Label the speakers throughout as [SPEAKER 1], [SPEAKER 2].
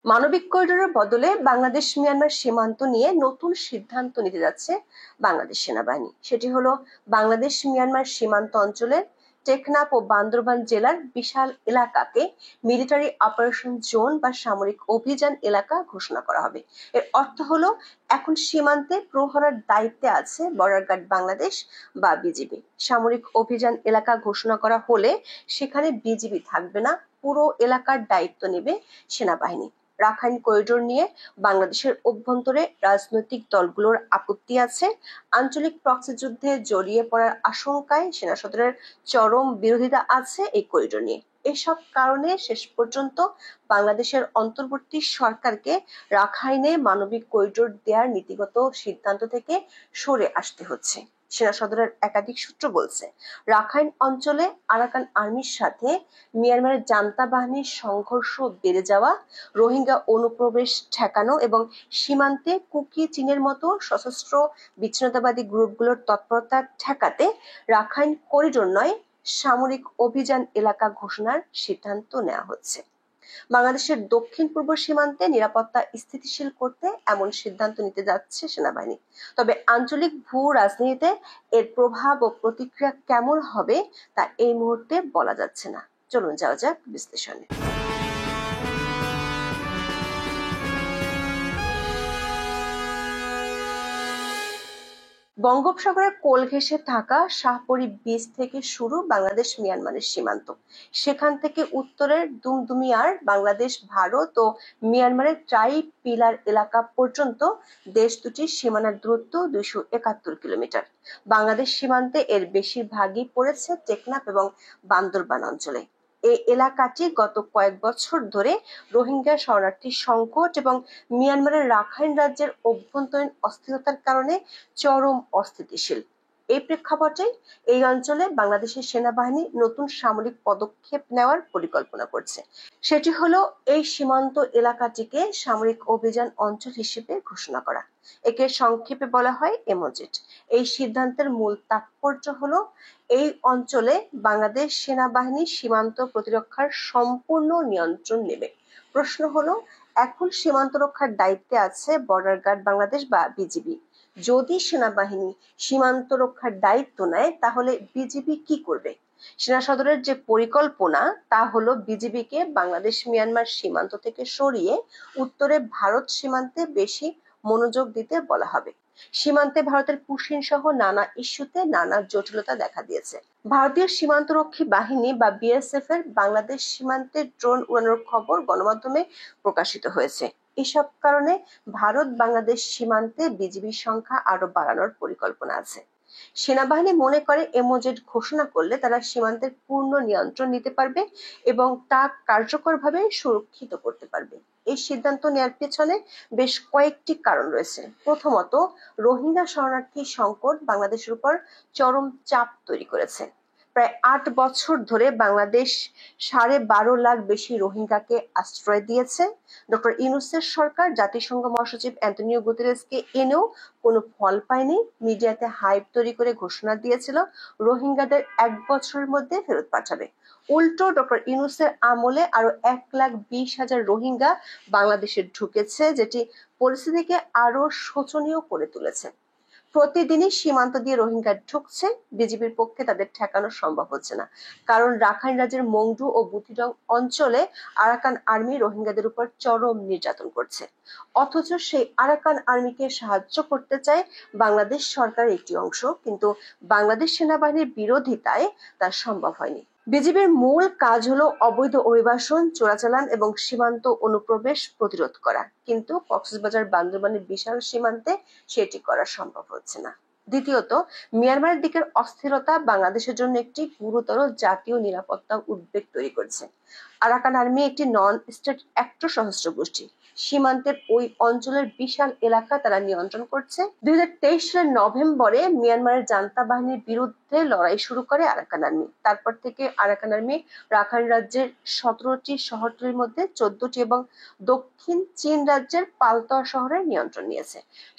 [SPEAKER 1] মানবিক করিডোরের বদলে বাংলাদেশ মিয়ানমার সীমান্ত নিয়ে নতুন সিদ্ধান্ত নিতে যাচ্ছে বাংলাদেশ সেনাবাহিনী। সেটি হলো বাংলাদেশ মিয়ানমার সীমান্ত অঞ্চলের টেকনাফ ও বান্দরবান জেলার বিশাল এলাকাকে মিলিটারি অপারেশন জোন বা সামরিক অভিযান এলাকা ঘোষণা করা হবে। এর অর্থ হলো এখন সীমান্তে প্রহরার দায়িত্বে আছে বর্ডার গার্ড বাংলাদেশ বা বিজিবি। সামরিক অভিযান এলাকা ঘোষণা করা হলে সেখানে বিজিবি থাকবে না, পুরো এলাকার দায়িত্ব নেবে সেনাবাহিনী। রাখাইন করিডোর নিয়ে বাংলাদেশের অভ্যন্তরে রাজনৈতিক দলগুলোর আপত্তি আছে। আঞ্চলিক প্রক্সি যুদ্ধে জড়িয়ে পড়ার আশঙ্কায় সেনা সদরের চরম বিরোধিতা আছে এই করিডোর নিয়ে। এসব কারণে শেষ পর্যন্ত বাংলাদেশের অন্তর্বর্তী সরকারকে রাখাইনে মানবিক করিডোর দেওয়ার নীতিগত সিদ্ধান্ত থেকে সরে আসতে হচ্ছে। সেনা সদরের একাধিক সূত্র বলছে, রাখাইন অঞ্চলে আরাকান আর্মির সাথে মিয়ানমারের জান্তা বাহিনীর সংঘর্ষ বেড়ে যাওয়া, রোহিঙ্গা অনুপ্রবেশ ঠেকানো এবং সীমান্তে কুকি চীনের মতো সশস্ত্র বিচ্ছিন্নতাবাদী গ্রুপগুলোর তৎপরতা ঠেকাতে রাখাইন করিডোর নয়, সামরিক অভিযান এলাকা ঘোষণার সিদ্ধান্ত নেওয়া হচ্ছে। বাংলাদেশের দক্ষিণ পূর্ব সীমান্তে নিরাপত্তা স্থিতিশীল করতে এমন সিদ্ধান্ত নিতে যাচ্ছে সেনাবাহিনী। তবে আঞ্চলিক ভূ রাজনীতিতে এর প্রভাব ও প্রতিক্রিয়া কেমন হবে তা এই মুহূর্তে বলা যাচ্ছে না। চলুন যাওয়া যাক বিশ্লেষণে। বঙ্গোপসাগরের কোল ঘেঁষে থাকা শাহপরী বীচ থেকে শুরু বাংলাদেশ মিয়ানমারের সীমান্ত। সেখান থেকে উত্তরের দুমদুমিয়ার বাংলাদেশ ভারত ও মিয়ানমারের ট্রাই পিলার এলাকা পর্যন্ত দেশ দুটির সীমানার দূরত্ব 271 কিলোমিটার। বাংলাদেশ সীমান্তে এর বেশিরভাগই পড়েছে টেকনাফ এবং বান্দরবান অঞ্চলে। এই এলাকাটি গত কয়েক বছর ধরে রোহিঙ্গা শরণার্থী সংকট এবং মিয়ানমারের রাখাইন রাজ্যের অভ্যন্তরীণ অস্থিরতার কারণে চরম অস্থিতিশীল। এই প্রেক্ষাপটে এই অঞ্চলে বাংলাদেশের সেনাবাহিনী নতুন সামরিক পদক্ষেপ নেওয়ার পরিকল্পনা করছে। সেটি হলো এই সীমান্ত এলাকাটিকে সামরিক অভিযান অঞ্চল হিসেবে ঘোষণা করা। একে সংক্ষেপে বলা হয় এমোজেট। এই সিদ্ধান্তের মূল তাৎপর্য হলো এই অঞ্চলে বাংলাদেশ সেনাবাহিনী সীমান্ত প্রতিরক্ষার সম্পূর্ণ নিয়ন্ত্রণ নেবে। প্রশ্ন হলো, এখন সীমান্ত রক্ষার দায়িত্বে আছে বর্ডার গার্ড বাংলাদেশ বা বিজিবি। যদি সেনাবাহিনী সীমান্ত রক্ষার দায়িত্ব নেয় তাহলে বিজিবি কি করবে? সেনা সদরের যে পরিকল্পনা তা হলো বিজিবিকে বাংলাদেশ মিয়ানমার সীমান্ত থেকে সরিয়ে উত্তরে ভারত সীমান্তে বেশি মনোযোগ দিতে বলা হবে। সীমান্তে ভারতের পুশিন সহ নানা ইস্যুতে নানা জটিলতা দেখা দিয়েছে। ভারতীয় সীমান্তরক্ষী বাহিনী বা বিএসএফ এর বাংলাদেশ সীমান্তে ড্রোন উড়ানোর খবর গণমাধ্যমে প্রকাশিত হয়েছে। এসব কারণে ভারত বাংলাদেশ সীমান্তে বিজিবির সংখ্যা আরো বাড়ানোর পরিকল্পনা আছে। সেনাবাহিনী মনে করে এমোজেট ঘোষণা করলে তারা সীমান্তের পূর্ণ নিয়ন্ত্রণ নিতে পারবে এবং তা কার্যকরভাবে সুরক্ষিত করতে পারবে। এই সিদ্ধান্ত নেওয়ার পেছনে বেশ কয়েকটি কারণ রয়েছে। প্রথমত, রোহিঙ্গা শরণার্থী সংকট বাংলাদেশের উপর চরম চাপ তৈরি করেছে। প্রায় ৮ বছর ধরে বাংলাদেশ ১২.৫ লাখ বেশি রোহিঙ্গাকে আশ্রয় দিয়েছে। ডক্টর ইউনূসের সরকার জাতিসংঘ মহাসচিব অ্যান্টনিও গুতেরেসকে এনেও কোনো ফল পায়নি। মিডিয়াতে হাইপ তৈরি করে ঘোষণা দিয়েছিল রোহিঙ্গাদের ১ বছরের মধ্যে ফেরত পাঠাবে। উল্টো ডক্টর ইউনূসের আমলে আরো ১,২০,০০০ রোহিঙ্গা বাংলাদেশে ঢুকেছে, যেটি পরিস্থিতিকে আরো শোচনীয় করে তুলেছে। প্রতিদিনই সীমান্ত দিয়ে রোহিঙ্গা ঢুকছে, বিজিবির পক্ষে তাদের ঠেকানো সম্ভব হচ্ছে না। কারণ রাখাইন রাজ্যের মংডু ও বুথিডং অঞ্চলে আরাকান আর্মি রোহিঙ্গাদের উপর চরম নির্যাতন করছে। অথচ সেই আরাকান আর্মিকে সাহায্য করতে চায় বাংলাদেশ সরকারের একটি অংশ, কিন্তু বাংলাদেশ সেনাবাহিনীর বিরোধিতায় তা সম্ভব হয়নি। বিজিবির মূল কাজ হলো অবৈধ অভিবাসন, চোরাচালান এবং সীমান্ত অনুপ্রবেশ প্রতিরোধ করা, কিন্তু কক্সবাজার বান্দরবানের বিশাল সীমান্তে সেটি করা সম্ভব হচ্ছে না। দ্বিতীয়ত, মিয়ানমারের দিকের অস্থিরতা বাংলাদেশের জন্য একটি গুরুতর জাতীয় নিরাপত্তা উদ্বেগ তৈরি করছে। আরাকান আর্মি একটি নন স্টেট অ্যাক্টর সশস্ত্র গোষ্ঠী। সীমান্তের ওই অঞ্চলের বিশাল এলাকা তারা নিয়ন্ত্রণ করছে। ২০২৩ সালের নভেম্বরে মিয়ানমারের জান্তা বাহিনীর বিরুদ্ধে লড়াই শুরু করে আরাকান আর্মি। তারপর থেকে আরাকান আর্মি রাখাইন রাজ্যের ১৭টি শহরতলির মধ্যে ১৪টি এবং দক্ষিণ চীন রাজ্যের পালতোয়া শহরের নিয়ন্ত্রণ নিয়েছে।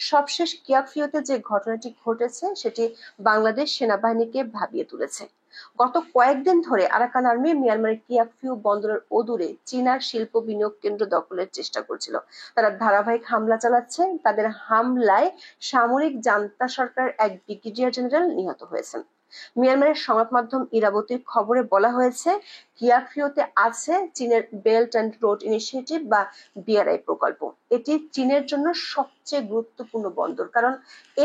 [SPEAKER 1] সবশেষ কিয়াকফিউতে যে ঘটনাটি ঘটেছে সেটি বাংলাদেশ সেনাবাহিনীকে ভাবিয়ে তুলেছে। গত কয়েকদিন ধরে আরাকান আর্মি মিয়ানমারের কিয়াকফিউ বন্দরের অদূরে চীনার শিল্প বিনিয়োগ কেন্দ্র দখলের চেষ্টা করছিল। তারা ধারাবাহিক হামলা চালাচ্ছে। তাদের হামলায় সামরিক জান্তা সরকারের এক ব্রিগেডিয়ার জেনারেল নিহত হয়েছেন। মিয়ানমারের সংবাদ মাধ্যম ইরাবতীর খবরে বলা হয়েছে, কিয়াকফিউতে আছে চীনের বেল্ট অ্যান্ড রোড ইনিশিয়েটিভ বা বিআরআই প্রকল্প। এটি চীনের জন্য সবচেয়ে গুরুত্বপূর্ণ বন্দর, কারণ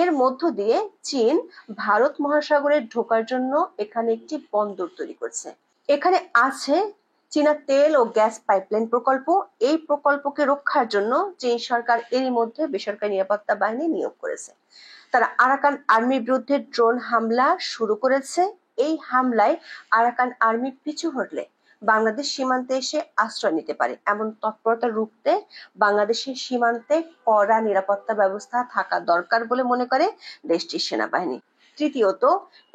[SPEAKER 1] এর মধ্য দিয়ে চীন ভারত মহাসাগরে ঢোকার জন্য এখানে একটি বন্দর তৈরি করছে। এখানে আছে চীনা তেল ও গ্যাস পাইপলাইন প্রকল্প। এই প্রকল্পকে রক্ষার জন্য চীন সরকার এরই মধ্যে বেসরকারি নিরাপত্তা বাহিনী নিয়োগ করেছে। তারা আরাকান আর্মির বিরুদ্ধে ড্রোন হামলা শুরু করেছে। এই হামলায় আরাকান আর্মি পিছু হটলে বাংলাদেশ সীমান্তে এসে আশ্রয় নিতে পারে, এমন তৎপরতা রুখতে বাংলাদেশের সীমান্তে কড়া নিরাপত্তা ব্যবস্থা থাকা দরকার বলে মনে করে দেশটির সেনাবাহিনী। তৃতীয়ত,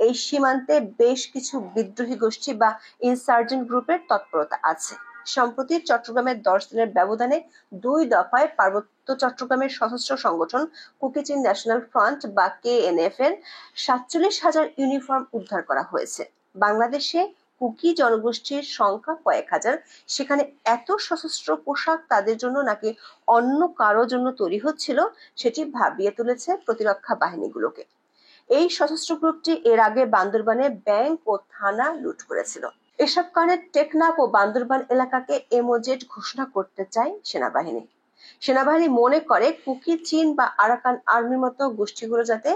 [SPEAKER 1] এই সীমান্তে বেশ কিছু বিদ্রোহী গোষ্ঠী বা ইনসার্জেন্ট গ্রুপের তৎপরতা আছে। সম্প্রতি চট্টগ্রামের 10 দিনের ব্যবধানে 2 দফায় পার্বত্য চট্টগ্রামের সশস্ত্র সংগঠন কুকি চিন ন্যাশনাল ফ্রন্ট বা কেএনএফ এর 47,000 ইউনিফর্ম উদ্ধার করা হয়েছে। বাংলাদেশে কুকি জনগোষ্ঠীর সংখ্যা কয়েক হাজার। সেখানে এত সশস্ত্র পোশাক তাদের জন্য নাকি অন্য কারো জন্য তৈরি হচ্ছিল, সেটি ভাবিয়ে তুলেছে প্রতিরক্ষা বাহিনীগুলোকে। এই সশস্ত্র গ্রুপটি এর আগে বান্দরবানে ব্যাংক ও থানা লুট করেছিল। এসব কারণে টেকনাফ ও বান্দরবান এলাকাকে এমওজেড ঘোষণা করতে চায় সেনাবাহিনী। সেনাবাহিনী মনে করে কুকি চিন বা আরাকান আর্মির মতো গোষ্ঠীগুলো যাতে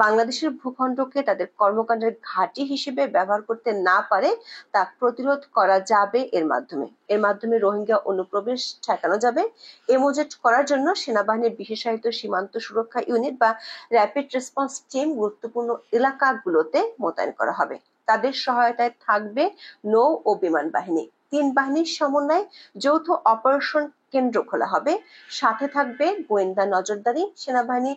[SPEAKER 1] বাংলাদেশের ভূখণ্ডকে তাদের কর্মকাণ্ডের ঘাঁটি হিসেবে ব্যবহার করতে না পারে তা প্রতিরোধ করা যাবে এর মাধ্যমে রোহিঙ্গা অনুপ্রবেশ ঠেকানো যাবে। এমওজেড করার জন্য সেনাবাহিনীর বিশেষায়িত সীমান্ত সুরক্ষা ইউনিট বা র্যাপিড রেসপন্স টিম গুরুত্বপূর্ণ এলাকাগুলোতে মোতায়েন করা হবে। তাদের সহায়তায় থাকবে নৌ ও বিমান বাহিনী। 3 বাহিনীর সমন্বয়ে যৌথ অপারেশন কেন্দ্র খোলা হবে। সাথে থাকবে গোয়েন্দা নজরদারি। সেনাবাহিনী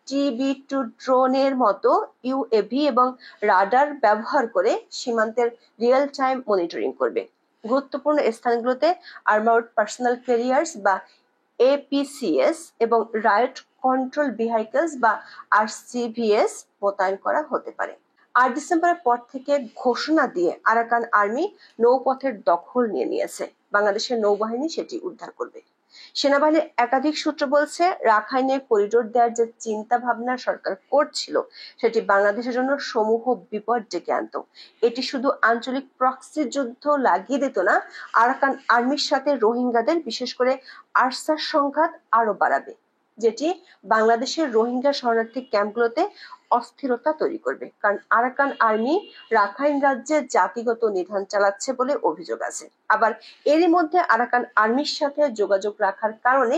[SPEAKER 1] TB2 ড্রোনের মতো ইউএভি এবং রাডার ব্যবহার করে সীমান্তের রিয়েল টাইম মনিটরিং করবে। গুরুত্বপূর্ণ স্থানগুলোতে আর্মার্ড পার্সোনাল ক্যারিয়ার্স বা APCS এবং রাইট কন্ট্রোল ভেহিকলস বা RCVS মোতায়েন করা হতে পারে। 8 ডিসেম্বরের পর থেকে ঘোষণা দিয়ে আরাকান আর্মি নৌপথের দখল নিয়েছে। বাংলাদেশের নৌবাহিনী সেটি উদ্ধার করবে। সেনাবাহিনীর একাধিক সূত্র বলছে, রাখাইনে করিডোর দেওয়ার যে চিন্তা ভাবনা সরকার করছিল সেটি বাংলাদেশের জন্য সমূহ বিপদ ডেকে আনত। এটি শুধু আঞ্চলিক প্রক্সি যুদ্ধ লাগিয়ে দিত না, আরাকান আর্মির সাথে রোহিঙ্গাদের, বিশেষ করে আরসার সংঘাত আরো বাড়াবে, যেটি বাংলাদেশের রোহিঙ্গা শরণার্থী ক্যাম্পগুলোতে অস্থিরতা তৈরি করবে। কারণ আরাকান আর্মি রাখাইন রাজ্যে জাতিগত নিধন চালাচ্ছে বলে অভিযোগ আছে। আবার এরই মধ্যে আরাকান আর্মির সাথে যোগাযোগ রাখার কারণে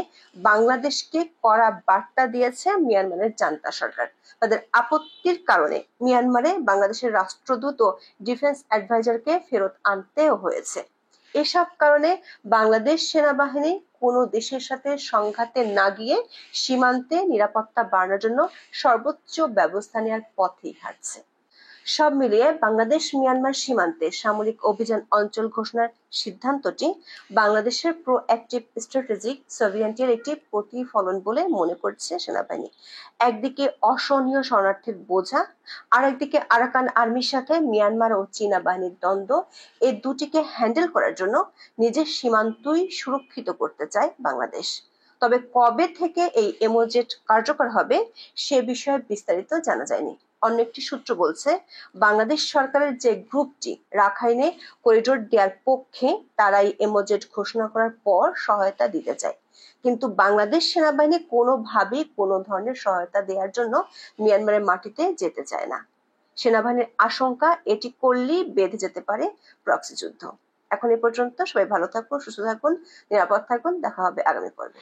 [SPEAKER 1] বাংলাদেশকে কড়া বার্তা দিয়েছে মিয়ানমারের জান্তা সরকার। তাদের আপত্তির কারণে মিয়ানমারে বাংলাদেশের রাষ্ট্রদূত ও ডিফেন্স অ্যাডভাইজারকে ফেরত আনতেও হয়েছে। এসব কারণে বাংলাদেশ সেনাবাহিনী কোনো দেশের সাথে সংঘাতে না গিয়ে সীমান্তে নিরাপত্তা বাড়ানোর জন্য সর্বোচ্চ ব্যবস্থা নেওয়ার পথেই হাঁটছে। সব মিলিয়ে বাংলাদেশ মিয়ানমার সীমান্তে সামরিক অভিযান অঞ্চল ঘোষণার সিদ্ধান্তটি বাংলাদেশের প্রোঅ্যাক্টিভ স্ট্র্যাটেজিক সভেরেইনটির একটি প্রতিফলন বলে মনে করছে সেনাবাহিনী। একদিকে অসহনীয় শরণার্থীর বোঝা, আর একদিকে আরাকান আর্মির সাথে মিয়ানমার ও চীনা বাহিনীর দ্বন্দ্ব। এই দুটিকে হ্যান্ডেল করার জন্য নিজের সীমান্তই সুরক্ষিত করতে চায় বাংলাদেশ। তবে কবে থেকে এই এমওজেড কার্যকর হবে সে বিষয়ে বিস্তারিত জানা যায়নি। অন্য একটি সূত্র বলছে, বাংলাদেশ সরকারের যে গ্রুপটি রাখাইনে করিডোর দেওয়ার পক্ষে তারাই এমওজেড ঘোষণা করার পর সহায়তা দিতে চায়। কিন্তু বাংলাদেশ সেনাবাহিনী কোনোভাবেই কোনো ধরনের সহায়তা দেওয়ার জন্য মিয়ানমারের মাটিতে যেতে চায় না। সেনাবাহিনীর আশঙ্কা এটি করলেই বেঁধে যেতে পারে প্রক্সি যুদ্ধ। এখন এ পর্যন্ত। সবাই ভালো থাকুন, সুস্থ থাকুন, নিরাপদ থাকুন। দেখা হবে আগামী পর্বে।